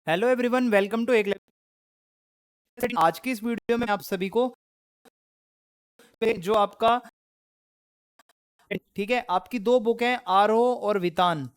Hello everyone, welcome to एक आज की इस वीडियो में आप सभी को जो आपका ठीक है, आपकी दो बुक हैं आरोह और वितान।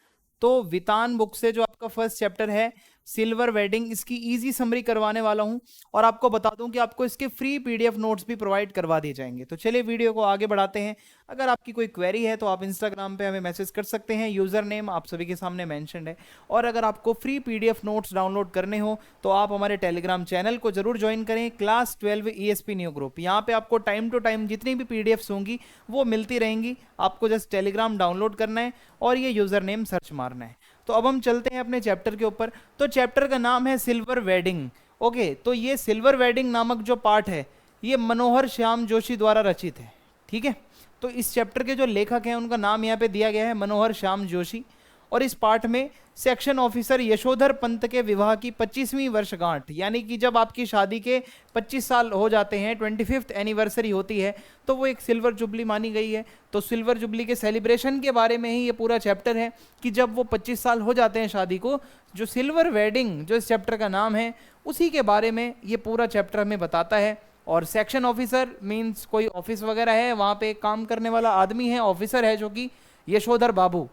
तो वितान बुक से जो आपका फर्स्ट चैप्टर है सिल्वर वेडिंग, इसकी इजी समरी करवाने वाला हूं और आपको बता दूं कि आपको इसके फ्री पीडीएफ नोट्स भी प्रोवाइड करवा दिए जाएंगे। तो चलिए वीडियो को आगे बढ़ाते हैं। अगर आपकी कोई क्वेरी है तो आप इंस्टाग्राम पे हमें मैसेज कर सकते हैं, यूजर नेम आप सभी के सामने मेंशन्ड है। और अगर आपको फ्री पीडीएफ नोट्स डाउनलोड करने हो तो आप हमारे टेलीग्राम चैनल को जरूर ज्वाइन करें, क्लास 12 ईएसपी न्यू ग्रुप। यहाँ पे आपको टाइम टू टाइम जितनी भी पीडीएफ्स होंगी वो मिलती रहेंगी। आपको जस्ट टेलीग्राम डाउनलोड करना है और ये यूजर नेम सर्च मारना है। तो अब हम चलते हैं अपने चैप्टर के ऊपर। तो चैप्टर का नाम है सिल्वर वेडिंग। ओके, तो ये सिल्वर वेडिंग नामक जो पार्ट है ये मनोहर श्याम जोशी द्वारा रचित है। ठीक है, तो इस चैप्टर के जो लेखक हैं उनका नाम यहाँ पे दिया गया है मनोहर श्याम जोशी। और इस पार्ट में सेक्शन ऑफिसर यशोधर पंत के विवाह की 25वीं वर्षगांठ, यानी कि जब आपकी शादी के 25 साल हो जाते हैं, 25th एनिवर्सरी होती है, तो वो एक सिल्वर जुबली मानी गई है। तो सिल्वर जुबली के सेलिब्रेशन के बारे में ही ये पूरा चैप्टर है कि जब वो 25 साल हो जाते हैं शादी को, जो सिल्वर वेडिंग जो इस चैप्टर का नाम है उसी के बारे में ये पूरा चैप्टर हमें बताता है। और सेक्शन ऑफिसर मीन्स कोई ऑफिस वगैरह है, वहाँ पे काम करने वाला आदमी है, ऑफिसर है, जो कि यशोधर बाबू।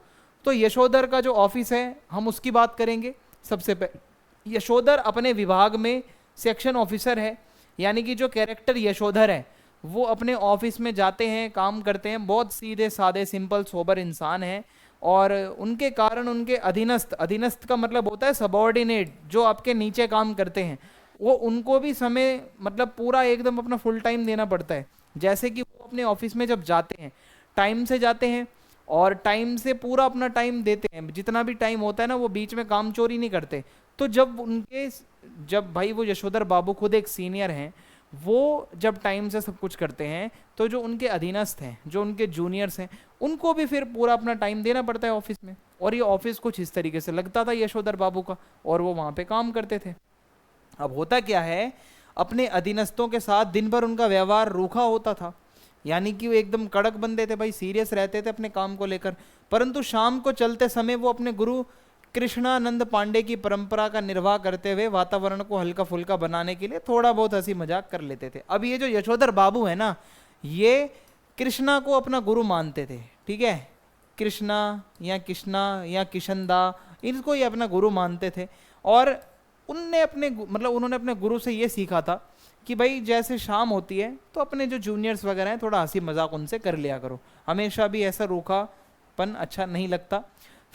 तो यशोधर का जो ऑफिस है हम उसकी बात करेंगे। सबसे पहले यशोधर अपने विभाग में सेक्शन ऑफिसर है, यानी कि जो कैरेक्टर यशोधर है वो अपने ऑफिस में जाते हैं, काम करते हैं, बहुत सीधे साधे सिंपल सोबर इंसान है। और उनके कारण उनके अधीनस्थ, अधीनस्थ का मतलब होता है सबॉर्डिनेट, जो आपके नीचे काम करते हैं, वो उनको भी समय मतलब पूरा एकदम अपना फुल टाइम देना पड़ता है। जैसे कि वो अपने ऑफिस में जब जाते हैं टाइम से जाते हैं और टाइम से पूरा अपना टाइम देते हैं, जितना भी टाइम होता है ना वो बीच में काम चोरी नहीं करते। तो जब भाई वो यशोधर बाबू खुद एक सीनियर हैं, वो जब टाइम से सब कुछ करते हैं तो जो उनके अधीनस्थ हैं, जो उनके जूनियर्स हैं, उनको भी फिर पूरा अपना टाइम देना पड़ता है ऑफिस में। और ये ऑफिस कुछ इस तरीके से लगता था यशोधर बाबू का, और वो वहाँ पे काम करते थे। अब होता क्या है, अपने अधीनस्थों के साथ दिन भर उनका व्यवहार रूखा होता था, यानी कि वो एकदम कड़क बंदे थे भाई, सीरियस रहते थे अपने काम को लेकर। परंतु शाम को चलते समय वो अपने गुरु कृष्णानंद पांडे की परंपरा का निर्वाह करते हुए वातावरण को हल्का फुल्का बनाने के लिए थोड़ा बहुत हंसी मजाक कर लेते थे। अब ये जो यशोधर बाबू है ना, ये कृष्णा को अपना गुरु मानते थे। ठीक है, कृष्णा या किशन दा, इनको ये अपना गुरु मानते थे। और उन्होंने अपने गुरु से ये सीखा था कि भाई जैसे शाम होती है तो अपने जो जूनियर्स वगैरह हैं थोड़ा हंसी मजाक उनसे कर लिया करो, हमेशा भी ऐसा रूखापन अच्छा नहीं लगता।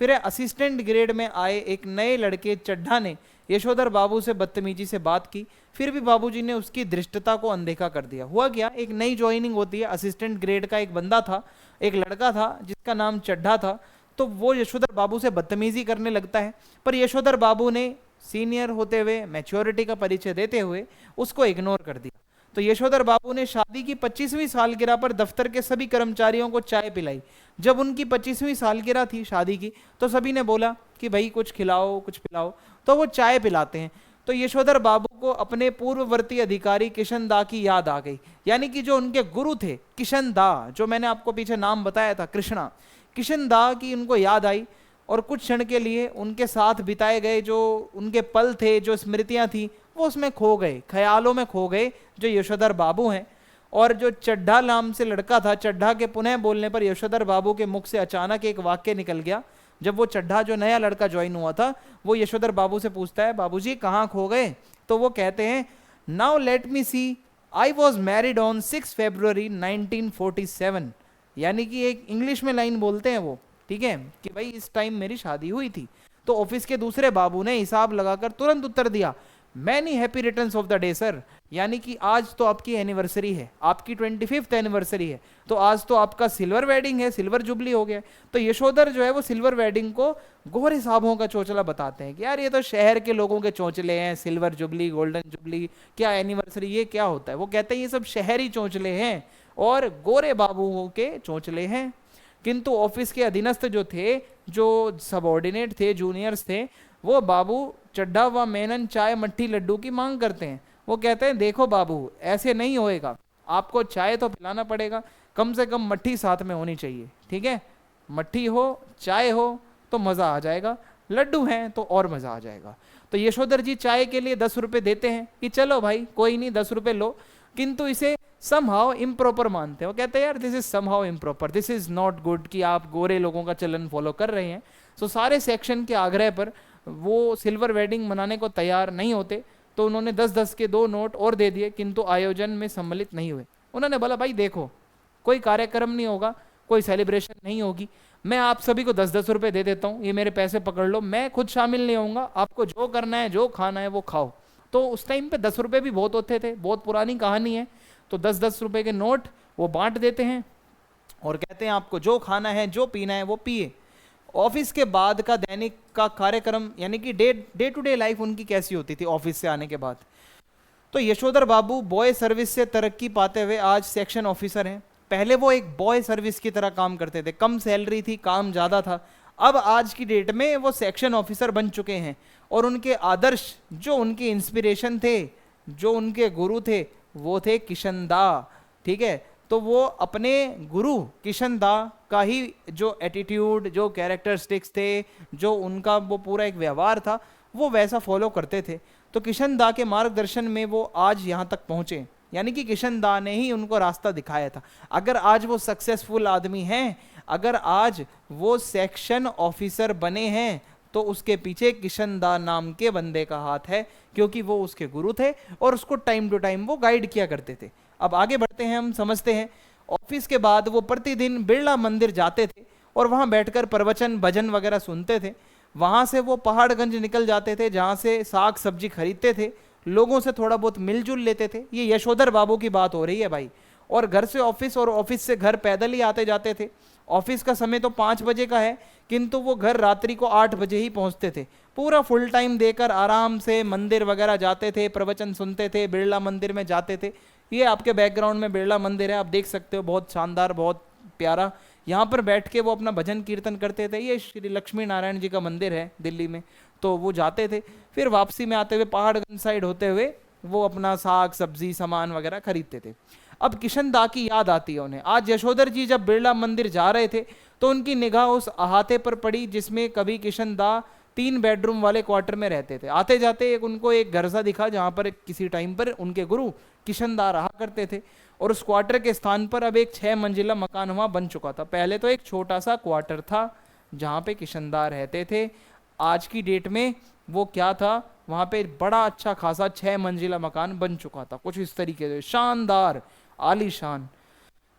फिर असिस्टेंट ग्रेड में आए एक नए लड़के चड्ढा ने यशोधर बाबू से बदतमीजी से बात की, फिर भी बाबूजी ने उसकी धृष्टता को अनदेखा कर दिया। हुआ क्या, एक नई ज्वाइनिंग होती है, असिस्टेंट ग्रेड का एक बंदा था, एक लड़का था जिसका नाम चड्ढा था। तो वो यशोधर बाबू से बदतमीजी करने लगता है, पर यशोधर बाबू ने सीनियर होते हुए, मैच्योरिटी का परिचय देते हुए उसको इग्नोर कर दिया। तो यशोधर बाबू ने शादी की 25वीं सालगिरह पर दफ्तर के सभी कर्मचारियों को चाय पिलाई। जब उनकी 25वीं सालगिरह थी शादी की, तो सभी ने बोला कि भाई कुछ खिलाओ कुछ पिलाओ, तो वो चाय पिलाते हैं। तो यशोधर बाबू को अपने पूर्ववर्ती अधिकारी किशन दा की याद आ गई, यानी कि जो उनके गुरु थे किशन दा, जो मैंने आपको पीछे नाम बताया था कृष्णा, किशन दा की उनको याद आई। और कुछ क्षण के लिए उनके साथ बिताए गए जो उनके पल थे, जो स्मृतियां थी, वो उसमें खो गए, ख्यालों में खो गए जो यशोधर बाबू हैं। और जो चड्ढा नाम से लड़का था, चड्ढा के पुनः बोलने पर यशोधर बाबू के मुख से अचानक एक वाक्य निकल गया। जब वो चड्ढा जो नया लड़का ज्वाइन हुआ था, वो यशोधर बाबू से पूछता है, बाबूजी कहाँ खो गए? तो वो कहते हैं, now let me see, I was married on 6 February 1947। यानी कि एक इंग्लिश में लाइन बोलते हैं वो, ठीक है, कि भाई इस टाइम मेरी शादी हुई थी। तो ऑफिस के दूसरे बाबू ने हिसाब लगाकर तुरंत उत्तर दिया, many happy returns of the day sir. यानी कि आज तो आपकी एनिवर्सरी है, आपकी 25th एनिवर्सरी है, तो आज तो आपका सिल्वर वेडिंग है, सिल्वर जुबली हो गया। तो यशोधर जो है वो सिल्वर वेडिंग को गोरे साहबों का चोचला बताते हैं कि यार ये तो शहर के लोगों के चोचले हैं, सिल्वर जुबली, गोल्डन जुबली, क्या एनिवर्सरी, ये क्या होता है? वो कहते हैं ये सब शहरी चोचले हैं और गोरे बाबुओं के चोचले हैं। किंतु ऑफिस के अधीनस्थ जो थे, जो सबॉर्डिनेट थे, जूनियर्स थे, वो बाबू चड्ढा व मेनन चाय मट्ठी लड्डू की मांग करते हैं। वो कहते हैं देखो बाबू ऐसे नहीं होएगा, आपको चाय तो पिलाना पड़ेगा, कम से कम मट्ठी साथ में होनी चाहिए। ठीक है, मट्ठी हो चाय हो तो मज़ा आ जाएगा, लड्डू हैं तो और मजा आ जाएगा। तो यशोधर जी चाय के लिए 10 रुपए देते हैं कि चलो भाई कोई नहीं 10 रुपए लो, किंतु इसे समहाउ इम्प्रॉपर मानते हैं। वो कहते हैं यार this is somehow improper, this is not good कि आप गोरे लोगों का चलन फॉलो कर रहे हैं। सो सारे सेक्शन के आग्रह पर वो सिल्वर वेडिंग मनाने को तैयार नहीं होते, तो उन्होंने 10-10 के 2 नोट और दे दिए, किंतु आयोजन में सम्मिलित नहीं हुए। उन्होंने बोला भाई देखो कोई कार्यक्रम नहीं होगा, कोई सेलिब्रेशन नहीं होगी, मैं आप सभी को 10-10 रुपए दे देता हूँ, ये मेरे पैसे पकड़ लो, मैं खुद शामिल नहीं होऊंगा, आपको जो करना है जो खाना है वो खाओ। तो उस टाइम पे 10 रुपए भी बहुत होते थे, बहुत पुरानी कहानी है। तो 10-10 रुपए के नोट वो बांट देते हैं और कहते हैं आपको जो खाना है जो पीना है वो पिए। ऑफिस के बाद का दैनिक का कार्यक्रम यानी कि डे टू डे लाइफ उनकी कैसी होती थी ऑफिस से आने के बाद। तो यशोधर बाबू बॉय सर्विस से तरक्की पाते हुए आज सेक्शन ऑफिसर हैं। पहले वो एक बॉय सर्विस की तरह काम करते थे, कम सैलरी थी, काम ज़्यादा था। अब आज की डेट में वो सेक्शन ऑफिसर बन चुके हैं और उनके आदर्श, जो उनके इंस्पिरेशन थे, जो उनके गुरु थे, वो थे किशन दा। ठीक है, तो वो अपने गुरु किशन दा का ही जो एटीट्यूड, जो कैरेक्टरिस्टिक्स थे, जो उनका वो पूरा एक व्यवहार था, वो वैसा फॉलो करते थे। तो किशन दा के मार्गदर्शन में वो आज यहाँ तक पहुँचे, यानी कि किशन दा ने ही उनको रास्ता दिखाया था। अगर आज वो सक्सेसफुल आदमी हैं, अगर आज वो सेक्शन ऑफिसर बने हैं, तो उसके पीछे किशन दा नाम के बंदे का हाथ है, क्योंकि वो उसके गुरु थे और उसको टाइम टू टाइम वो गाइड किया करते थे। अब आगे बढ़ते हैं, हम समझते हैं। ऑफिस के बाद वो प्रतिदिन बिरला मंदिर जाते थे और वहाँ बैठकर प्रवचन भजन वगैरह सुनते थे। वहाँ से वो पहाड़गंज निकल जाते थे, जहाँ से साग सब्जी खरीदते थे, लोगों से थोड़ा बहुत मिलजुल लेते थे। ये यशोधर बाबू की बात हो रही है भाई। और घर से ऑफिस और ऑफिस से घर पैदल ही आते जाते थे। ऑफिस का समय तो 5 बजे का है, किंतु वो घर रात्रि को 8 बजे ही पहुंचते थे। पूरा फुल टाइम देकर आराम से मंदिर वगैरह जाते थे, प्रवचन सुनते थे, बिरला मंदिर में जाते थे। ये आपके बैकग्राउंड में बिरला मंदिर है, आप देख सकते हो, बहुत शानदार, बहुत प्यारा। यहाँ पर बैठ के वो अपना भजन कीर्तन करते थे। ये श्री लक्ष्मी नारायण जी का मंदिर है दिल्ली में, तो वो जाते थे। फिर वापसी में आते हुए पहाड़गंज साइड होते हुए वो अपना साग सब्जी सामान वगैरह खरीदते थे। अब किशन दा की याद आती है उन्हें। आज यशोधर जी जब बिरला मंदिर जा रहे थे तो उनकी निगाह उस अहाते पर पड़ी जिसमें कभी किशन दा 3 बेडरूम वाले क्वार्टर में रहते थे। आते जाते उनको एक घर सा दिखा जहाँ पर किसी टाइम पर उनके गुरु किशन दा रहा करते थे, और उस क्वार्टर के स्थान पर अब एक 6 मंजिला मकान वहाँ बन चुका था। पहले तो एक छोटा सा क्वार्टर था जहाँ पे किशन दा रहते थे। आज की डेट में वो क्या था, वहाँ पे बड़ा अच्छा खासा 6 मंजिला मकान बन चुका था, कुछ इस तरीके से शानदार आलीशान।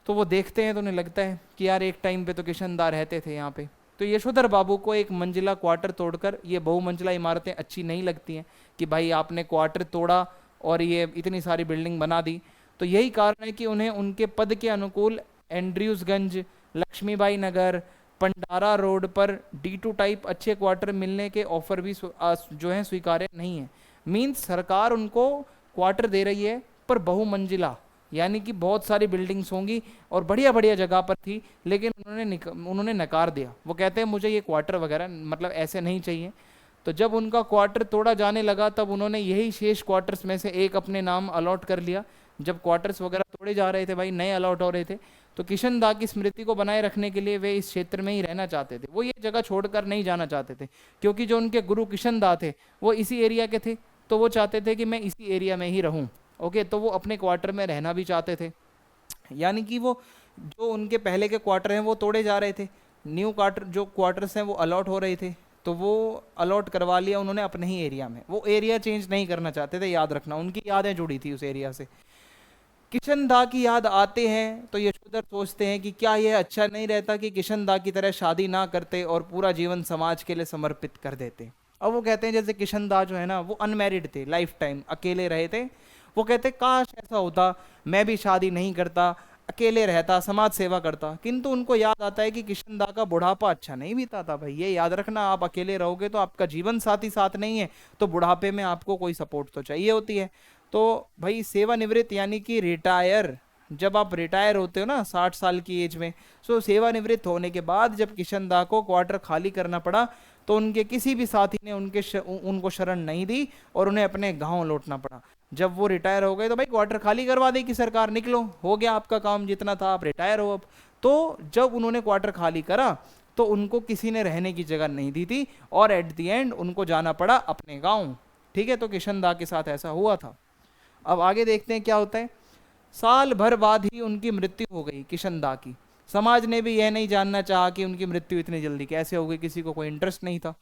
तो वो देखते हैं तो उन्हें लगता है कि यार एक टाइम पे तो किशन दा रहते थे यहाँ पे। तो यशोधर बाबू को एक मंजिला क्वार्टर तोड़कर ये बहुमंजिला इमारतें अच्छी नहीं लगती हैं कि भाई आपने क्वार्टर तोड़ा और ये इतनी सारी बिल्डिंग बना दी। तो यही कारण है कि उन्हें उनके पद के अनुकूल एंड्रयूसगंज, लक्ष्मीबाई नगर, पंडारा रोड पर D2 टाइप अच्छे क्वार्टर मिलने के ऑफर भी जो है स्वीकार्य नहीं है। मीन्स सरकार उनको क्वार्टर दे रही है पर बहुमंजिला, यानी कि बहुत सारी बिल्डिंग्स होंगी और बढ़िया बढ़िया जगह पर थी, लेकिन उन्होंने नकार दिया। वो कहते हैं मुझे ये क्वार्टर वगैरह मतलब ऐसे नहीं चाहिए। तो जब उनका क्वार्टर तोड़ा जाने लगा तब उन्होंने यही शेष क्वार्टर्स में से एक अपने नाम अलॉट कर लिया। जब क्वार्टर्स वगैरह तोड़े जा रहे थे भाई, नए अलॉट हो रहे थे, तो किशन दा की स्मृति को बनाए रखने के लिए वे इस क्षेत्र में ही रहना चाहते थे। वो ये जगह छोड़कर नहीं जाना चाहते थे, क्योंकि जो उनके गुरु किशन दा थे वो इसी एरिया के थे, तो वो चाहते थे कि मैं इसी एरिया में ही रहूं। ओके, तो वो अपने क्वार्टर में रहना भी चाहते थे। यानी कि वो जो उनके पहले के क्वार्टर हैं वो तोड़े जा रहे थे, न्यू क्वार्टर जो क्वार्टर्स हैं वो अलॉट हो रहे थे, तो वो अलॉट करवा लिया उन्होंने अपने ही एरिया में। वो एरिया चेंज नहीं करना चाहते थे, याद रखना, उनकी यादें जुड़ी थी उस एरिया से। किशन दा की याद आते हैं तो यशोधर सोचते हैं कि क्या यह अच्छा नहीं रहता कि किशन दा की तरह शादी ना करते और पूरा जीवन समाज के लिए समर्पित कर देते। अब वो कहते हैं जैसे किशन दा जो है ना वो अनमैरिड थे, लाइफ टाइम अकेले रहे थे। वो कहते काश ऐसा होता, मैं भी शादी नहीं करता, अकेले रहता, समाज सेवा करता। किंतु उनको याद आता है कि किशन दा का बुढ़ापा अच्छा नहीं बीता था। भाई ये याद रखना, आप अकेले रहोगे तो आपका जीवन साथी साथ नहीं है, तो बुढ़ापे में आपको कोई सपोर्ट तो चाहिए होती है। तो भाई सेवानिवृत्त यानी कि रिटायर, जब आप रिटायर होते हो ना 60 साल की एज में, सो सेवानिवृत्त होने के बाद जब किशन दा को क्वार्टर खाली करना पड़ा तो उनके किसी भी साथी ने उनको शरण नहीं दी और उन्हें अपने गांव लौटना पड़ा। जब वो रिटायर हो गए तो भाई क्वार्टर खाली करवा दी कि सरकार, निकलो, हो गया आपका काम जितना था, आप रिटायर हो अब। तो जब उन्होंने क्वार्टर खाली करा तो उनको किसी ने रहने की जगह नहीं दी थी और एट द एंड उनको जाना पड़ा अपने गांव। ठीक है, तो किशनदा के साथ ऐसा हुआ था। अब आगे देखते हैं क्या होता है। साल भर बाद ही उनकी मृत्यु हो गई किशनदा की। समाज ने भी यह नहीं जानना चाहा कि उनकी मृत्यु इतनी जल्दी कैसे हो गई, किसी को कोई इंटरेस्ट नहीं था।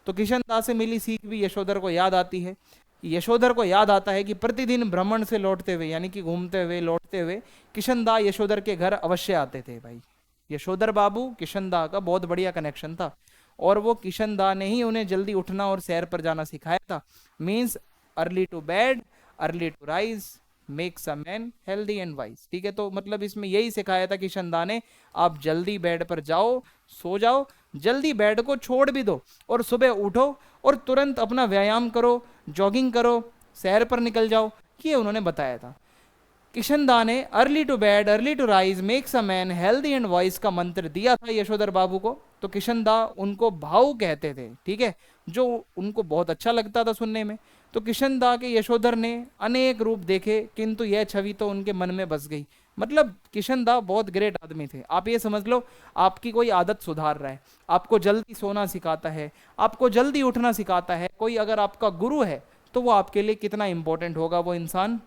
तो किशनदा से मिली सीख भी यशोधर को याद आती है। यशोधर को याद आता है कि प्रतिदिन भ्रमण से लौटते हुए, यानी कि घूमते हुए लौटते हुए, किशनदा यशोधर के घर अवश्य आते थे। भाई यशोधर बाबू किशनदा का बहुत बढ़िया कनेक्शन था और वो किशनदा ने ही उन्हें जल्दी उठना और सैर पर जाना सिखाया था। Means early to bed early to rise makes a man healthy and wise. ठीक है, तो मतलब इसमें यही सिखाया था किशनदा ने, आप जल्दी बेड पर जाओ, सो जाओ, जल्दी बेड को छोड़ भी दो और सुबह उठो और तुरंत अपना व्यायाम करो, जॉगिंग करो, सैर पर निकल जाओ, ये उन्होंने बताया था। किशनदा ने early to bed early to rise makes a man healthy and voice का मंत्र दिया था यशोधर बाबू को। तो किशनदा उनको भाऊ कहते थे, ठीक है, जो उनको बहुत अच्छा लगता था सुनने में। तो किशनदा के यशोधर ने अनेक रूप देखे, किंतु यह छवि तो उनके मन में बस गई। मतलब किशनदा बहुत ग्रेट आदमी थे। आप ये समझ लो, आपकी कोई आदत सुधार रहा है, आपको जल्दी सोना सिखाता है, आपको जल्दी उठना सिखाता है, कोई अगर आपका गुरु है तो वो आपके लिए कितना इंपॉर्टेंट होगा वो इंसान।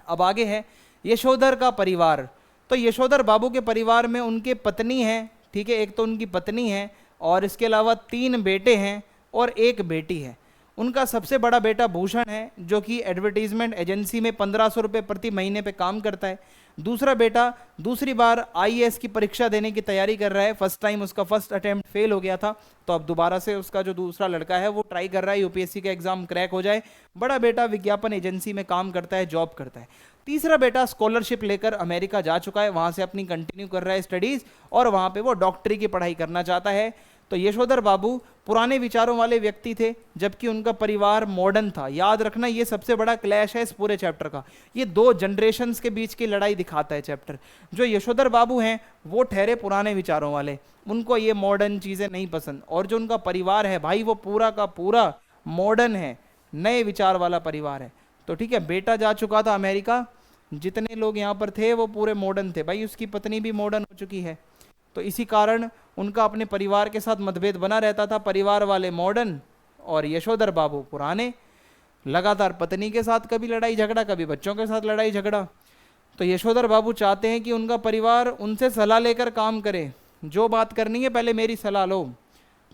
अब आगे है यशोधर का परिवार। तो यशोधर बाबू के परिवार में उनके पत्नी है, ठीक है, एक तो उनकी पत्नी है और इसके अलावा 3 बेटे हैं और 1 बेटी है। उनका सबसे बड़ा बेटा भूषण है जो कि एडवर्टीजमेंट एजेंसी में 1500 रुपये प्रति महीने पे काम करता है। दूसरा बेटा दूसरी बार आईएएस की परीक्षा देने की तैयारी कर रहा है। फर्स्ट टाइम उसका फर्स्ट अटेम्प्ट फेल हो गया था, तो अब दोबारा से उसका जो दूसरा लड़का है वो ट्राई कर रहा है यूपीएससी का एग्जाम क्रैक हो जाए। बड़ा बेटा विज्ञापन एजेंसी में काम करता है, जॉब करता है। तीसरा बेटा स्कॉलरशिप लेकर अमेरिका जा चुका है, वहां से अपनी कंटिन्यू कर रहा है स्टडीज और वहां पे वो डॉक्टरी की पढ़ाई करना चाहता है। तो यशोधर बाबू पुराने विचारों वाले व्यक्ति थे, जबकि उनका परिवार मॉडर्न था। याद रखना, ये सबसे बड़ा क्लैश है इस पूरे चैप्टर का। ये 2 जनरेशंस के बीच की लड़ाई दिखाता है चैप्टर। जो यशोधर बाबू हैं वो ठहरे पुराने विचारों वाले, उनको ये मॉडर्न चीजें नहीं पसंद, और जो उनका परिवार है भाई वो पूरा का पूरा मॉडर्न है, नए विचार वाला परिवार है। तो ठीक है, बेटा जा चुका था अमेरिका, जितने लोग यहाँ पर थे वो पूरे मॉडर्न थे। भाई उसकी पत्नी भी मॉडर्न हो चुकी है, तो इसी कारण उनका अपने परिवार के साथ मतभेद बना रहता था। परिवार वाले मॉडर्न और यशोधर बाबू पुराने। लगातार पत्नी के साथ कभी लड़ाई झगड़ा, कभी बच्चों के साथ लड़ाई झगड़ा। तो यशोधर बाबू चाहते हैं कि उनका परिवार उनसे सलाह लेकर काम करे, जो बात करनी है पहले मेरी सलाह लो।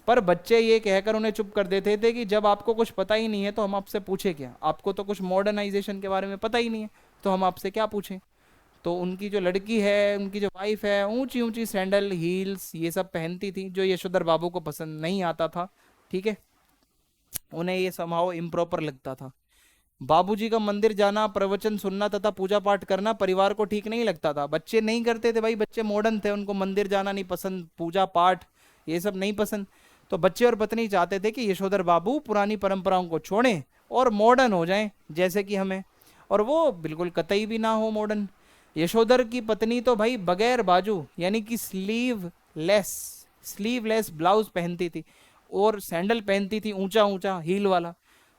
पर बच्चे ये कहकर उन्हें चुप कर देते थे कि जब आपको कुछ पता ही नहीं है तो हम आपसे पूछे क्या, आपको तो कुछ मॉडर्नाइजेशन के बारे में पता ही नहीं है तो हम आपसे क्या पूछें। तो उनकी जो लड़की है, उनकी जो वाइफ है, ऊंची ऊंची सैंडल हील्स ये सब पहनती थी, जो यशोधर बाबू को पसंद नहीं आता था। ठीक है, उन्हें ये समहाउ इम्प्रॉपर लगता था। बाबूजी का मंदिर जाना, प्रवचन सुनना तथा पूजा पाठ करना परिवार को ठीक नहीं लगता था। बच्चे नहीं करते थे भाई, बच्चे मॉडर्न थे, उनको मंदिर जाना नहीं पसंद, पूजा पाठ ये सब नहीं पसंद। तो बच्चे और पत्नी चाहते थे कि यशोधर बाबू पुरानी परंपराओं को छोड़ें और मॉडर्न हो जाएं जैसे कि हमें, और वो बिल्कुल कतई भी ना हो मॉडर्न। यशोधर की पत्नी तो भाई बगैर बाजू यानी कि स्लीवलेस ब्लाउज पहनती थी और सैंडल पहनती थी ऊंचा ऊंचा हील वाला।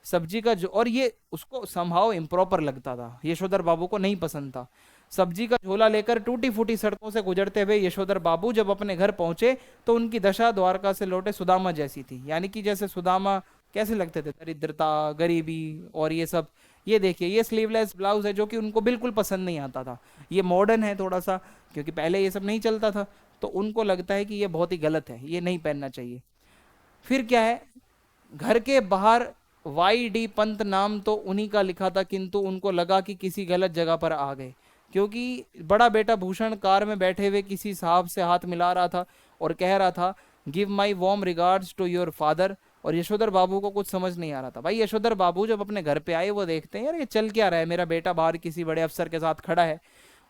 सब्जी का जो, और ये उसको समहाउ इम्प्रॉपर लगता था, यशोधर बाबू को नहीं पसंद था। सब्जी का झोला लेकर टूटी फूटी सड़कों से गुजरते हुए यशोधर बाबू जब अपने घर पहुंचे तो उनकी दशा द्वारका से लौटे सुदामा जैसी थी। यानी कि जैसे सुदामा कैसे लगते थे, दरिद्रता, गरीबी और ये सब। ये देखिए, ये स्लीवलेस ब्लाउज है जो कि उनको बिल्कुल पसंद नहीं आता था। ये मॉडर्न है थोड़ा सा, क्योंकि पहले ये सब नहीं चलता था, तो उनको लगता है कि ये बहुत ही गलत है, ये नहीं पहनना चाहिए। फिर क्या है, घर के बाहर YD पंत नाम तो उन्हीं का लिखा था, किंतु उनको लगा कि किसी गलत जगह पर आ गए, क्योंकि बड़ा बेटा भूषण कार में बैठे हुए किसी साहब से हाथ मिला रहा था और कह रहा था give my warm regards to your father. और यशोधर बाबू को कुछ समझ नहीं आ रहा था। भाई यशोधर बाबू जब अपने घर पे आए वो देखते हैं यार ये चल क्या रहा है, मेरा बेटा बाहर किसी बड़े अफसर के साथ खड़ा है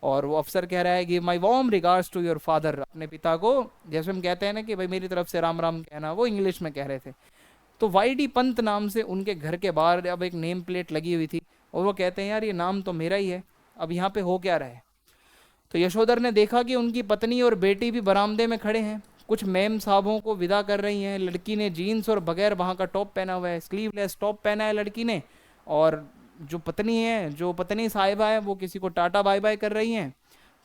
और वो अफसर कह रहा है give my warm regards to your father, अपने पिता को जैसे हम कहते हैं ना कि भाई मेरी तरफ से राम राम कहना, वो इंग्लिश में कह रहे थे। तो YD पंत नाम से उनके घर के बाहर अब एक नेम प्लेट लगी हुई थी और वो कहते हैं यार ये नाम तो मेरा ही है, अब यहाँ पे हो क्या रहा है। तो यशोधर ने देखा कि उनकी पत्नी और बेटी भी बरामदे में खड़े हैं, कुछ मैम साहबों को विदा कर रही हैं। लड़की ने जीन्स और बगैर वहाँ का टॉप पहना हुआ है, स्लीवलेस टॉप पहना है लड़की ने, और जो पत्नी साहिबा है वो किसी को टाटा बाय बाय कर रही हैं।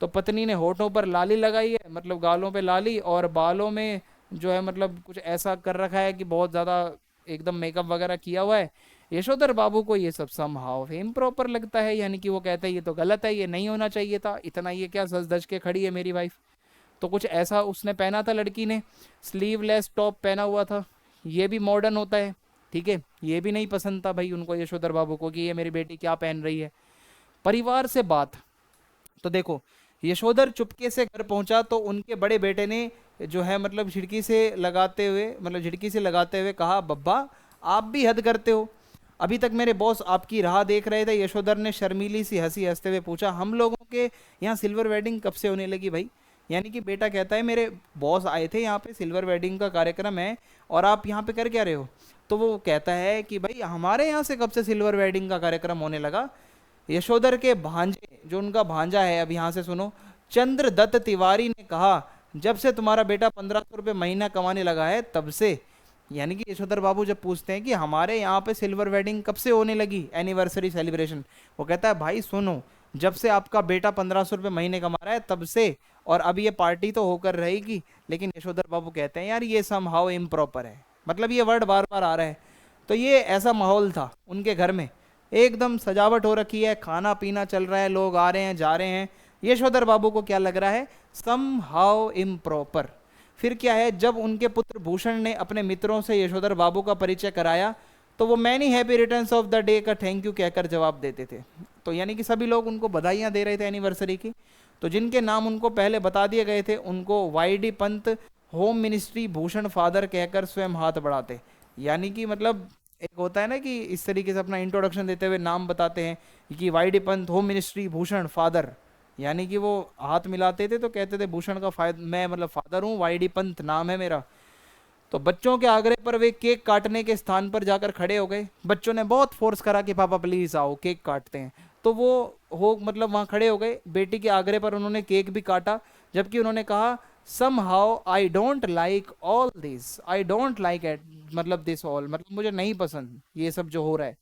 तो पत्नी ने होठों पर लाली लगाई है, मतलब गालों पे लाली, और बालों में जो है मतलब कुछ ऐसा कर रखा है कि बहुत ज़्यादा एकदम मेकअप वगैरह किया हुआ है। यशोधर बाबू को ये सब समहाउ इम्प्रॉपर लगता है, यानी कि वो कहते हैं ये तो गलत है, ये नहीं होना चाहिए था, इतना ये क्या सज धज के खड़ी है मेरी वाइफ। तो कुछ ऐसा उसने पहना था लड़की ने, स्लीवलेस टॉप पहना हुआ था, ये भी मॉडर्न होता है, ठीक है। ये भी नहीं पसंद था भाई उनको, यशोधर बाबू को, कि ये मेरी बेटी क्या पहन रही है। परिवार से बात, तो देखो यशोधर चुपके से घर पहुंचा तो उनके बड़े बेटे ने जो है मतलब झिड़की से लगाते हुए कहा, बब्बा आप भी हद करते हो, अभी तक मेरे बॉस आपकी राह देख रहे थे। यशोधर ने शर्मीली सी हंसी हंसते हुए पूछा, हम लोगों के यहाँ सिल्वर वेडिंग कब से होने लगी भाई? यानी कि बेटा कहता है मेरे बॉस आए थे यहाँ पे, सिल्वर वेडिंग का कार्यक्रम है और आप यहाँ पे कर क्या रहे हो? तो वो कहता है कि भाई हमारे यहाँ से कब से सिल्वर वेडिंग का कार्यक्रम होने लगा? यशोधर के भांजे, जो उनका भांजा है, अब यहाँ से सुनो, चंद्रदत्त तिवारी ने कहा, जब से तुम्हारा बेटा 1500 रुपये महीना कमाने लगा है तब से। यानी कि यशोधर बाबू जब पूछते हैं कि हमारे यहाँ पे सिल्वर वेडिंग कब से होने लगी, एनिवर्सरी सेलिब्रेशन, वो कहता है भाई सुनो, जब से आपका बेटा 1500 रुपये महीने कमा रहा है तब से, और अब ये पार्टी तो होकर रहेगी। लेकिन यशोधर बाबू कहते हैं यार ये सम हाउ इम्प्रॉपर है, मतलब ये वर्ड बार बार आ रहा है। तो ये ऐसा माहौल था उनके घर में, एकदम सजावट हो रखी है, खाना पीना चल रहा है, लोग आ रहे हैं जा रहे हैं। यशोधर बाबू को क्या लग रहा है? Somehow improper. फिर क्या है, जब उनके पुत्र भूषण ने अपने मित्रों से यशोधर बाबू का परिचय कराया तो वो many happy returns of the day का थैंक यू कहकर जवाब देते थे। तो यानी कि सभी लोग उनको बधाइयाँ दे रहे थे एनिवर्सरी की। तो जिनके नाम उनको पहले बता दिए गए थे उनको Y D Pant home ministry Bhushan father कहकर स्वयं हाथ बढ़ाते। यानी कि मतलब एक होता है ना कि इस तरीके से अपना इंट्रोडक्शन देते हुए नाम बताते हैं कि Y D Pant home ministry Bhushan father, यानी कि वो हाथ मिलाते थे तो कहते थे भूषण का मैं मतलब फादर हूँ, वाईडी पंत नाम है मेरा। तो बच्चों के आग्रह पर वे केक काटने के स्थान पर जाकर खड़े हो गए। बच्चों ने बहुत फोर्स करा कि पापा प्लीज आओ केक काटते हैं, तो वो हो मतलब वहाँ खड़े हो गए। बेटी के आग्रह पर उन्होंने केक भी काटा, जबकि उन्होंने कहा somehow I don't like all this, I don't like it, मतलब दिस ऑल, मतलब मुझे नहीं पसंद ये सब जो हो रहा है।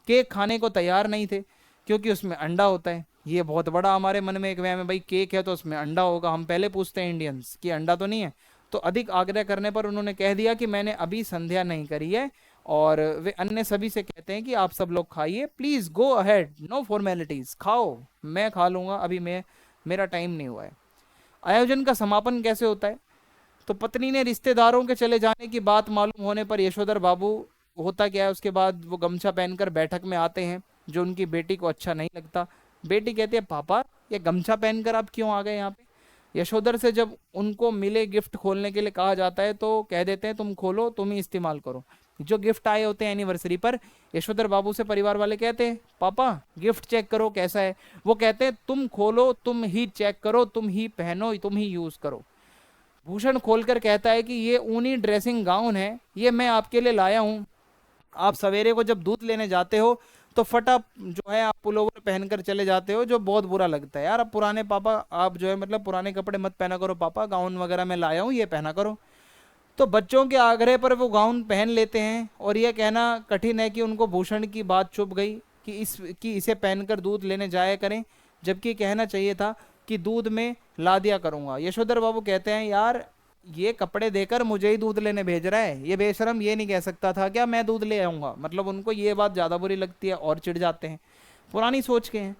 केक खाने को तैयार नहीं थे क्योंकि उसमें अंडा होता है। ये बहुत बड़ा हमारे मन में एक वहम है, भाई केक है तो उसमें अंडा होगा, हम पहले पूछते हैं इंडियंस कि अंडा तो नहीं है। तो अधिक आग्रह करने पर उन्होंने कह दिया कि मैंने अभी संध्या नहीं करी है, और वे अन्य सभी से कहते हैं कि आप सब लोग खाइए, please go ahead, no formalities, खाओ, मैं खा लूंगा, अभी मेरा टाइम नहीं हुआ है। आयोजन का समापन कैसे होता है? तो पत्नी ने रिश्तेदारों के चले जाने की बात मालूम होने पर यशोधर बाबू, होता क्या है उसके बाद वो गमछा पहनकर बैठक में आते हैं, जो उनकी बेटी को अच्छा नहीं लगता। बेटी कहती है पापा ये गमछा पहनकर आप क्यों आ गए यहाँ पे? यशोधर से जब उनको मिले गिफ्ट खोलने के लिए कहा जाता है तो कह देते हैं तुम खोलो, तुम ही इस्तेमाल करो। जो गिफ्ट आए होते हैं एनिवर्सरी पर, यशोधर बाबू से परिवार वाले कहते हैं पापा गिफ्ट चेक करो कैसा है। वो कहते हैं तुम खोलो, तुम ही चेक करो, तुम ही पहनो, तुम ही यूज करो। भूषण खोलकर कहता है कि ये ऊनी ड्रेसिंग गाउन है, ये मैं आपके लिए लाया हूँ। आप सवेरे को जब दूध लेने जाते हो तो फटा जो है आप पुलोवर पहनकर चले जाते हो, जो बहुत बुरा लगता है यार। अब पुराने पापा आप जो है मतलब पुराने कपड़े मत पहना करो पापा, गाउन वगैरह मैं लाया हूँ ये पहना करो। तो बच्चों के आग्रह पर वो गाउन पहन लेते हैं, और यह कहना कठिन है कि उनको भूषण की बात चुभ गई कि इसे पहनकर दूध लेने जाया करें, जबकि कहना चाहिए था कि दूध में ला दिया करूंगा। यशोधर बाबू कहते हैं यार ये कपड़े देकर मुझे ही दूध लेने भेज रहा है, ये बेशरम ये नहीं कह सकता था क्या मैं दूध ले आऊंगा? मतलब उनको ये बात ज़्यादा बुरी लगती है और चिढ़ जाते हैं, पुरानी सोच के हैं।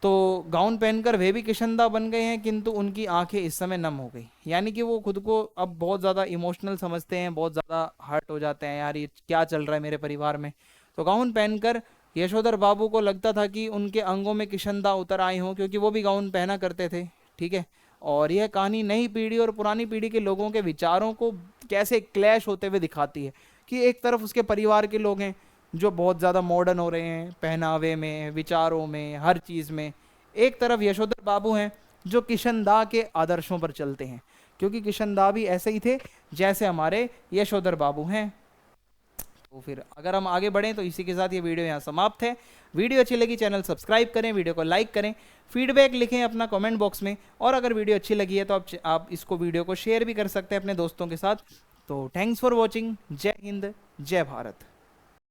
तो गाउन पहनकर वे भी किशनदा बन गए हैं, किंतु उनकी आंखें इस समय नम हो गई। यानी कि वो खुद को अब बहुत ज़्यादा इमोशनल समझते हैं, बहुत ज़्यादा हर्ट हो जाते हैं, यार ये क्या चल रहा है मेरे परिवार में। तो गाउन पहनकर यशोधर बाबू को लगता था कि उनके अंगों में किशनदा उतर आए हों, क्योंकि वो भी गाउन पहना करते थे, ठीक है। और यह कहानी नई पीढ़ी और पुरानी पीढ़ी के लोगों के विचारों को कैसे क्लैश होते हुए दिखाती है कि एक तरफ उसके परिवार के लोग हैं जो बहुत ज़्यादा मॉडर्न हो रहे हैं पहनावे में, विचारों में, हर चीज़ में। एक तरफ यशोधर बाबू हैं जो किशनदा के आदर्शों पर चलते हैं, क्योंकि किशनदा भी ऐसे ही थे जैसे हमारे यशोधर बाबू हैं। तो फिर अगर हम आगे बढ़ें तो इसी के साथ ये वीडियो यहाँ समाप्त है। वीडियो अच्छी लगी चैनल सब्सक्राइब करें, वीडियो को लाइक करें, फीडबैक लिखें अपना कमेंट बॉक्स में, और अगर वीडियो अच्छी लगी है तो आप इसको वीडियो को शेयर भी कर सकते हैं अपने दोस्तों के साथ। तो थैंक्स फॉर वॉचिंग। जय हिंद, जय भारत।